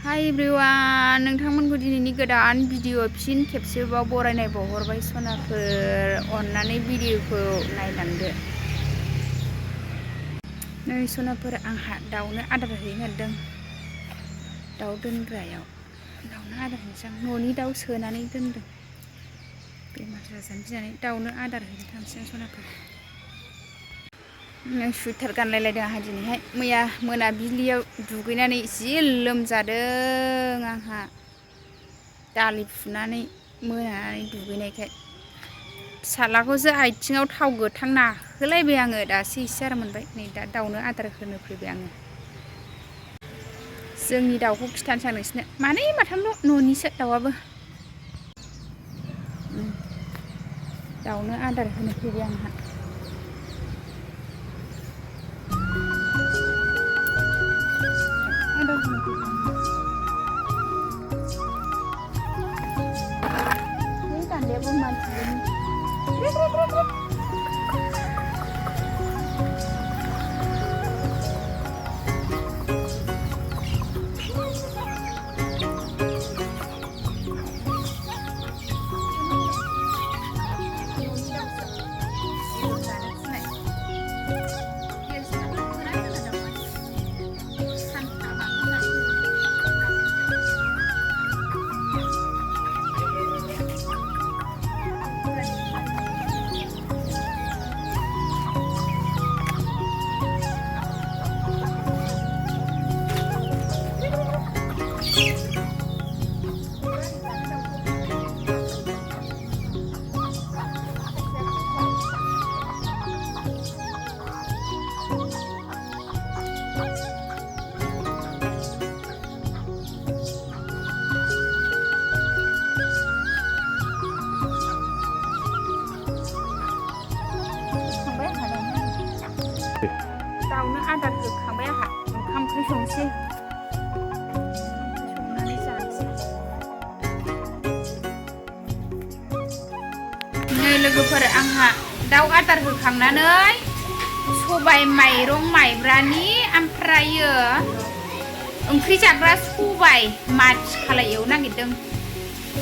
हाय एभ्रिवान नोंथांमोनखौ दिनैनि गोदान भिडिअ फिन खेबसेबाव बरायनाय बावहरबाय सनाफोर अन्नानै भिडिअखौ नायलांदो। नै सनाफोर आंहा दाउनो आदार हैनो नागिरदों। दाउ दोनग्रायाव दाउनो आदार हैनोसै आं न'नि दाउ सोनानै दोनदों। बेमार जाजानो गिनानै दाउनो आदार हैनो थांसै आं सनाफोर। सुइटार गानलायलायदों आंहा दिनैहाय मैया मोनाबिलियाव दुगैनानै जि लोमजादों आंहा दालि फुनानै मोनानानै दुगैनायखाय फिसालाखौसो आथिङाव थाव गोथां नाहोलायबाय आङो दासो एसे आराम मोनबाय। नै दा दाउनो आदार होनो फैबाय आङो। जोंनि दाउखौ खिथानोसै आं नोंसिनो मानै माथामल' न'निसो दाउआबो। दाउनो आदार होनो फैबाय आंहा। दाउनो आदार होखांबाय आंहा ओंखाम ओंख्रि संसै संनानै जानोसै। नै लोगोफोर आंहा दाउ आदार होखांनानै सबाय माइरं माइब्रानि ओमफ्रायो ओंख्रि जाग्रा सबाय माथि खालाय एवनो नागिरदों।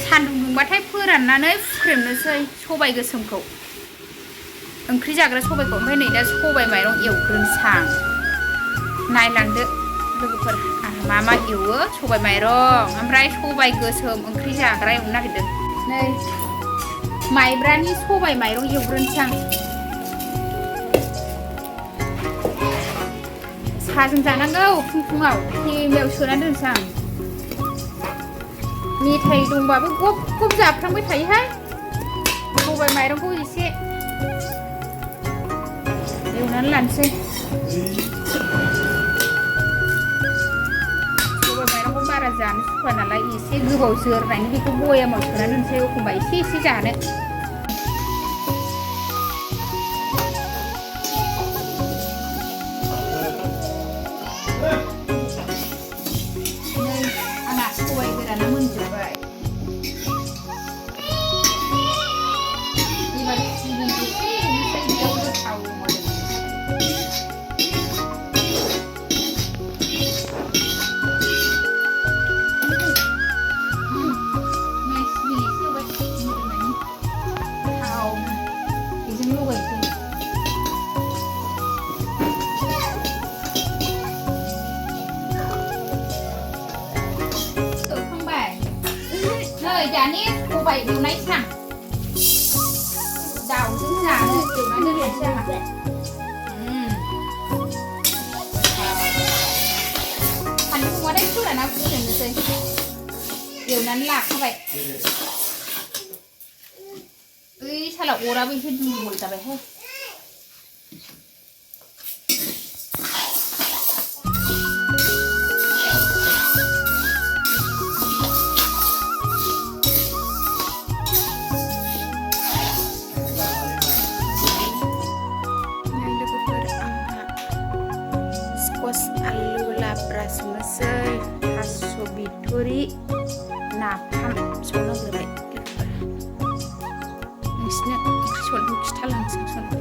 सान्दुं दुंबाथाय फोराननानै फुख्रेमनोसै सबाय गोसोमखौ ओंख्रि जाग्रा सबायखौ। ओमफ्राय नै दा सबाय माइरं एवग्रोनोसै आं। नायलांदो लोगोफोर आं मा मा एवो। सबाय माइरं ओमफ्राय सबाय गोसोम ओंख्रि जाग्रा एवनो नागिरदों। नै माइब्रानि सबाय माइरं एवग्रोनोसै आं। साहाजों जानांगौ फुं फुङाव थेमायाव सोनानै दोनसै आं। मेथाइ दंबाबो गब गब जाफ्लांबाय थायोहाय। सबाय माइरंखौ एसे एवनानै लानोसै। सबाय माइरंखौ बारा जानो सुखुवा नालाय एसे गोबाव जोरनायनि बेखौ बयामाव सोनानै दोनसै एखमबा एसे एसे जानो। नै आंना सबाय गोराना मोनजोब्बाय। एबार सिबिं एसे एवनोसै बेयाव गोथाव मोदोमो। दानि सबाय एवनाय सान दाउजों जानो एवनानै दोननोसै आंहा। सान्दुं दुंबाथाय फोराना फुख्रेमनोसै एवनानै लाखाबाय। ओइ साला अराबो एसे दुरबल जाबायहाय। आलु लाब्रा संनोसै थास' बिथुरि नाफाम संनो नागिरबाय लोगोफोर। नोंसिनो ओंख्रि संनायखौ खिथालांसै संनो।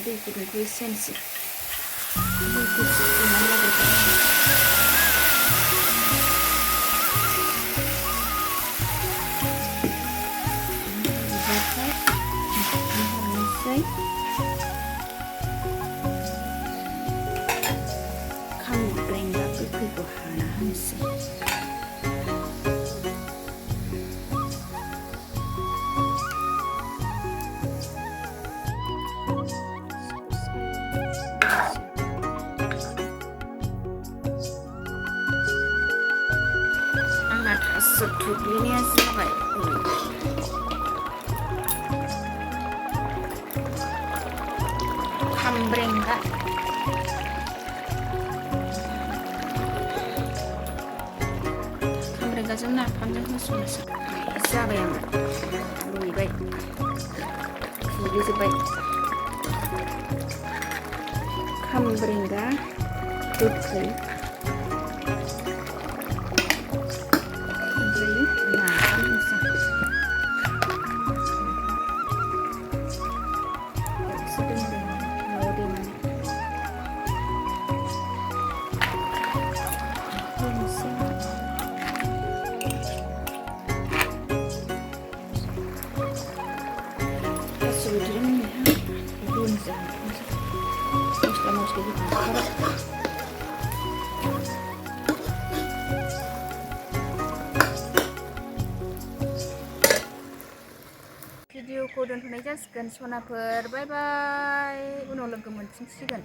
दै गुदुंखौ एसे होनोसै दैखौ फुदुंनानै लाग्रोबाय खामब्रेंगा गोखैखौ हाना होनोसै थुग्लिनाया जाबाय खामब्रेंगा खामब्रेंगाजों नाफामजों होसननोसै जाबाय आङो रुइबाय थुग्लिजोब्बाय खामब्रेंगा गोखै भिडिअखौ दोनथ'नाय जासिगोन सनाफोर बाय बाय उनाव लोगो मोनफिनसिगोन।